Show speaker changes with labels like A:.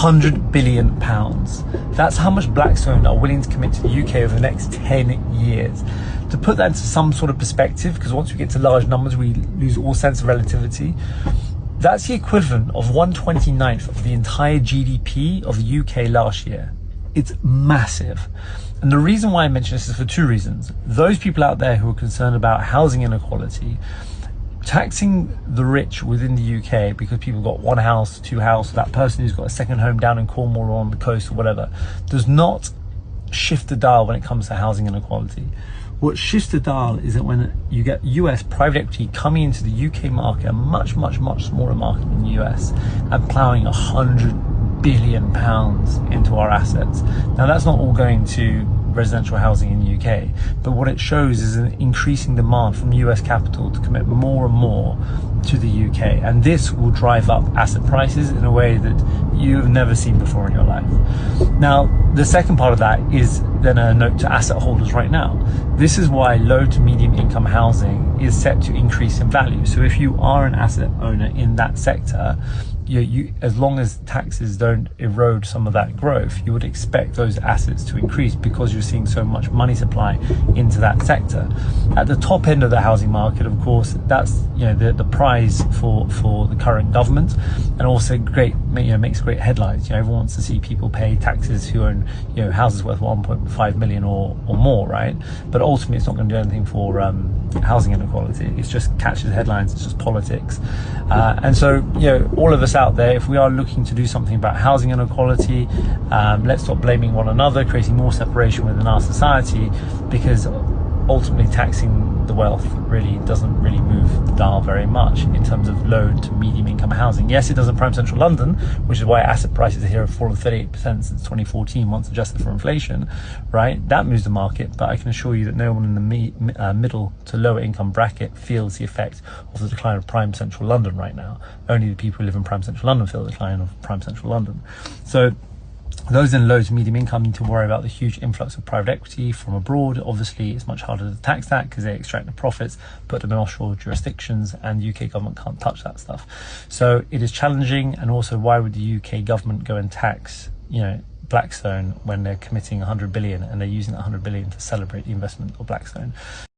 A: £100 billion. That's how much Blackstone are willing to commit to the UK over the next 10 years. To put that into some sort of perspective, because once we get to large numbers, we lose all sense of relativity. That's the equivalent of 1/29th of the entire GDP of the UK last year. It's massive. And the reason why I mention this is for two reasons. Those people out there who are concerned about housing inequality, taxing the rich within the UK because people got one house, two houses, that person who's got a second home down in Cornwall or on the coast or whatever, does not shift the dial when it comes to housing inequality. What shifts the dial is that when you get US private equity coming into the UK market, a much smaller market than the US, and ploughing £100 billion into our assets. Now that's not all going to residential housing in the UK, but what it shows is an increasing demand from US capital to commit more and more to the UK, and this will drive up asset prices in a way that you've never seen before in your life. Now, the second part of that is then a note to asset holders right now. This is why low to medium income housing is set to increase in value. So if you are an asset owner in that sector, you as long as taxes don't erode some of that growth, you would expect those assets to increase because you're seeing so much money supply into that sector. At the top end of the housing market, of course, that's the prize for the current government, and also makes great headlines. Everyone wants to see people pay taxes who own houses worth 1.5 million or more, right? But ultimately, it's not going to do anything for housing inequality. It just catches headlines. It's just politics, and so all of us out there, if we are looking to do something about housing inequality, let's stop blaming one another, creating more separation within our society, because ultimately taxing the wealth really doesn't really move the dial very much in terms of low to medium income housing. Yes, it does in prime central London, which is why asset prices here have fallen 38% since 2014 once adjusted for inflation, right? That moves the market, but I can assure you that no one in the middle to lower income bracket feels the effect of the decline of prime central London right now. Only the people who live in prime central London feel the decline of prime central London. So those in low to medium income need to worry about the huge influx of private equity from abroad. Obviously, it's much harder to tax that because they extract the profits, put them in offshore jurisdictions, and the UK government can't touch that stuff. So it is challenging. And also, why would the UK government go and tax, Blackstone when they're committing 100 billion and they're using that 100 billion to celebrate the investment of Blackstone?